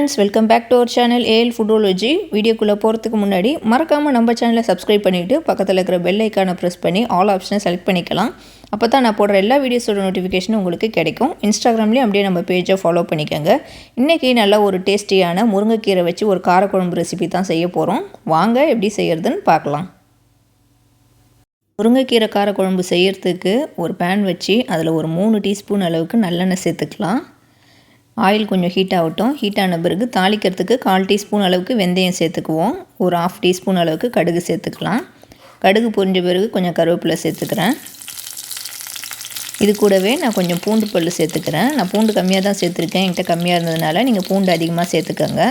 friends, welcome back to our channel AL Foodology. வீடியோக்குள்ள போறதுக்கு முன்னாடி மறக்காம நம்ம சேனலை subscribe பண்ணிட்டு பக்கத்துல இருக்கிற bell icon-ஐ press பண்ணி all option-ஐ select பண்ணிக்கலாம். அப்பதான் நான் போடுற எல்லா வீடியோஸோட நோட்டிஃபிகேஷன் உங்களுக்கு கிடைக்கும். Instagramலயும் அப்படியே நம்ம பேஜை ஃபாலோ பண்ணிக்கங்க. இன்னைக்கு நல்ல ஒரு டேஸ்டியான முருங்கைக்கீரை வச்சு ஒரு காரக்குழம்பு ரெசிபி தான் செய்ய போறோம். வாங்க எப்படி செய்யறதுன்னு பார்க்கலாம். முருங்கைக்கீரை காரக்குழம்பு செய்யறதுக்கு ஒரு pan வச்சு அதில் ஒரு 3 டீஸ்பூன் அளவுக்கு நல்லெண்ணெய் சேர்த்துக்கலாம். ஆயில் கொஞ்சம் ஹீட் ஆகட்டும். ஹீட் ஆன பிறகு தாளிக்கிறதுக்கு 1/4 டீஸ்பூன் அளவுக்கு வெந்தயம் சேர்த்துக்குவோம். ஒரு 1/2 டீஸ்பூன் அளவுக்கு கடுகு சேர்த்துக்கலாம். கடுகு பொரிஞ்ச பிறகு கொஞ்சம் கருவேப்பிலை சேர்த்துக்கிறேன். இது கூடவே நான் கொஞ்சம் பூண்டு பல் சேர்த்துக்கிறேன். நான் பூண்டு கம்மியாக தான் சேர்த்துருக்கேன். என்கிட்ட கம்மியாக இருந்ததுனால நீங்கள் பூண்டு அதிகமாக சேர்த்துக்கோங்க.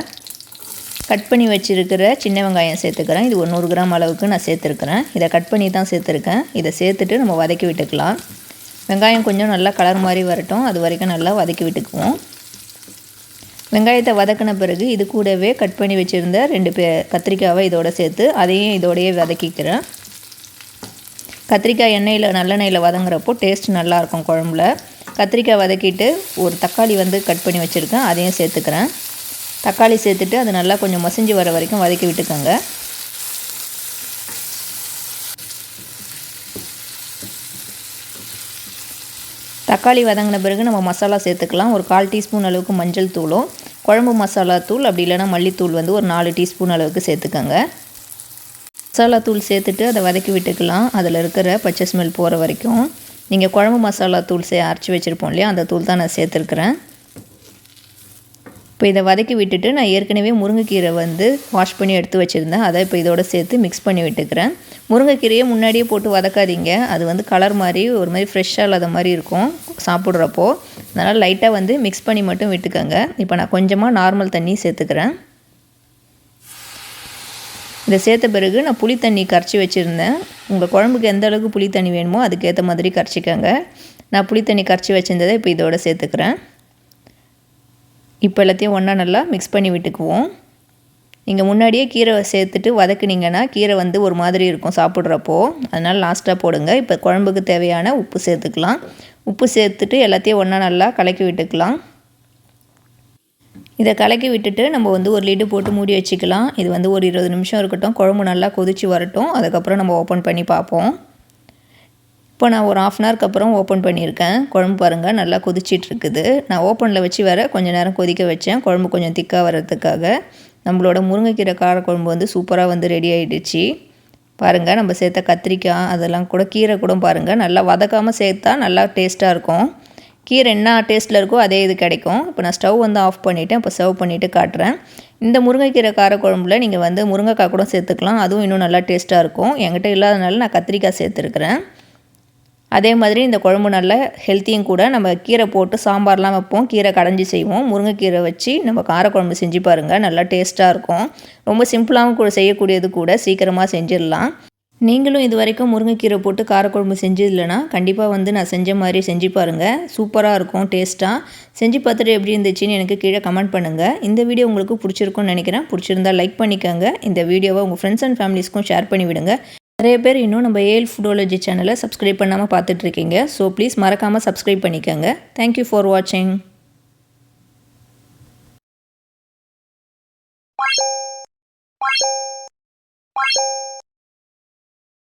கட் பண்ணி வச்சுருக்கிற சின்ன வெங்காயம் சேர்த்துக்கிறேன். இது 100 கிராம் அளவுக்கு நான் சேர்த்துருக்கிறேன். இதை கட் பண்ணி தான் சேர்த்துருக்கேன். இதை சேர்த்துட்டு நம்ம வதக்கி விட்டுக்கலாம். வெங்காயம் கொஞ்சம் நல்லா கலர் மாதிரி வரட்டும். அது வரைக்கும் நல்லா வதக்கி விட்டுக்குவோம். வெங்காயத்தை வதக்கின பிறகு இது கூடவே கட் பண்ணி வச்சுருந்த 2 கத்திரிக்காவை இதோட சேர்த்து அதையும் இதோடையே வதக்கிக்கிறேன். கத்திரிக்காய் நல்லெண்ணெயில் வதங்குறப்போ டேஸ்ட் நல்லாயிருக்கும் குழம்புல. கத்திரிக்காய் வதக்கிட்டு ஒரு தக்காளி கட் பண்ணி வச்சுருக்கேன். அதையும் சேர்த்துக்கிறேன். தக்காளி சேர்த்துட்டு அது நல்லா கொஞ்சம் மசிஞ்சு வர வரைக்கும் வதக்கி விட்டுக்கோங்க. தக்காளி வதங்கின பிறகு நம்ம மசாலா சேர்த்துக்கலாம். ஒரு 1/4 டீஸ்பூன் அளவுக்கு மஞ்சள் தூளும் குழம்பு மசாலா தூள் அப்படி இல்லைனா மல்லித்தூள் ஒரு 4 டீஸ்பூன் அளவுக்கு சேர்த்துக்கோங்க. மசாலா தூள் சேர்த்துட்டு அதை வதக்கி விட்டுக்கலாம். அதில் இருக்கிற பச்சை ஸ்மெல் போகிற வரைக்கும். நீங்கள் குழம்பு மசாலா தூள் அரைச்சி வச்சுருப்போம் இல்லையா, அந்த தூள் தான் நான் சேர்த்துருக்குறேன். இப்போ இதை வதக்கி விட்டுட்டு நான் ஏற்கனவே முருங்கைக்கீரை வாஷ் பண்ணி எடுத்து வச்சுருந்தேன். அதை இப்போ இதோட சேர்த்து மிக்ஸ் பண்ணி விட்டுக்கிறேன். முருங்கைக்கீரையை முன்னாடியே போட்டு வதக்காதீங்க. அது கலர் மாதிரி ஒரு மாதிரி ஃப்ரெஷ்ஷாக இல்லாத மாதிரி இருக்கும் சாப்பிட்றப்போ. அதனால் லைட்டாக மிக்ஸ் பண்ணி மட்டும் விட்டுக்கோங்க. இப்போ நான் கொஞ்சமாக நார்மல் தண்ணி சேர்த்துக்கிறேன். இதை சேர்த்த பிறகு நான் புளி தண்ணி கரைச்சி வச்சுருந்தேன். உங்கள் குழம்புக்கு எந்த அளவுக்கு புளி தண்ணி வேணுமோ அதுக்கேற்ற மாதிரி கரைச்சிக்கோங்க. நான் புளி தண்ணி கரைச்சி வச்சுருந்ததை இப்போ இதோட சேர்த்துக்கிறேன். இப்போ எல்லாத்தையும் ஒன்றா நல்லா மிக்ஸ் பண்ணி விட்டுக்குவோம். நீங்கள் முன்னாடியே கீரை சேர்த்துட்டு வதக்குனீங்கன்னா கீரை ஒரு மாதிரி இருக்கும் சாப்பிட்றப்போ. அதனால் லாஸ்ட்டாக போடுங்க. இப்போ குழம்புக்கு தேவையான உப்பு சேர்த்துக்கலாம். உப்பு சேர்த்துட்டு எல்லாத்தையும் ஒன்றா நல்லா கலக்கி விட்டுக்கலாம். இதை கலக்கி விட்டுட்டு நம்ம ஒரு லிட்டு போட்டு மூடி வச்சுக்கலாம். இது ஒரு 20 நிமிஷம் இருக்கட்டும். குழம்பு நல்லா கொதித்து வரட்டும். அதுக்கப்புறம் நம்ம ஓப்பன் பண்ணி பார்ப்போம். இப்போ நான் ஒரு 1/2 ஹவருக்கு அப்புறம் ஓப்பன் பண்ணியிருக்கேன். குழம்பு பாருங்கள் நல்லா கொதிச்சிட்ருக்குது. நான் ஓப்பனில் வச்சு கொஞ்சம் நேரம் கொதிக்க வச்சேன். குழம்பு கொஞ்சம் திக்காக வர்றதுக்காக. நம்மளோட முருங்கைக்கீரை காரக்குழம்பு சூப்பராக ரெடி ஆகிடுச்சு. பாருங்கள், நம்ம சேர்த்த கத்திரிக்காய் அதெல்லாம் கூட கீரை கூட பாருங்கள் நல்லா வதக்காமல் சேர்த்தா நல்லா டேஸ்ட்டாக இருக்கும். கீரை என்ன டேஸ்ட்டில் இருக்கோ அதே இது கிடைக்கும். இப்போ நான் ஸ்டவ் ஆஃப் பண்ணிவிட்டேன். இப்போ சர்வ் பண்ணிவிட்டு காட்டுறேன். இந்த முருங்கைக்கீரை காரக்குழம்புல நீங்கள் முருங்கைக்காய் கூட சேர்த்துக்கலாம். அதுவும் இன்னும் நல்லா டேஸ்ட்டாக இருக்கும். என்கிட்ட இல்லாதனால நான் கத்திரிக்காய் சேர்த்துருக்குறேன். அதே மாதிரி இந்த குழம்பு நல்ல ஹெல்த்தியும் கூட. நம்ம கீரை போட்டு சாம்பார்லாம் வைப்போம், கீரை கடைஞ்சி செய்வோம். முருங்கைக்கீரை வச்சு நம்ம காரக்குழம்பு செஞ்சு பாருங்கள், நல்லா டேஸ்ட்டாக இருக்கும். ரொம்ப சிம்பிளாகவும் கூட செய்யக்கூடியது கூட, சீக்கிரமாக செஞ்சிடலாம். நீங்களும் இது வரைக்கும் முருங்கைக்கீரை போட்டு காரக்குழம்பு செஞ்சதில்லைனா கண்டிப்பாக நான் செஞ்ச மாதிரி செஞ்சு பாருங்கள். சூப்பராக இருக்கும் டேஸ்ட்டாக. செஞ்சு பார்த்துட்டு எப்படி இருந்துச்சுன்னு எனக்கு கீழே கமெண்ட் பண்ணுங்கள். இந்த வீடியோ உங்களுக்கு பிடிச்சிருக்கும்னு நினைக்கிறேன். பிடிச்சிருந்தா லைக் பண்ணிக்கோங்க. இந்த வீடியோவை உங்கள் ஃப்ரெண்ட்ஸ் அண்ட் ஃபேமிலிஸ்க்கும் ஷேர் பண்ணி விடுங்க. நிறைய பேர் இன்னும் நம்ம AL Foodology சேனலை சப்ஸ்கிரைப் பண்ணாமல் பார்த்துட்ருக்கீங்க. ஸோ ப்ளீஸ் மறக்காமல் சப்ஸ்கிரைப் பண்ணிக்கோங்க. தேங்க்யூ ஃபார் வாட்சிங்.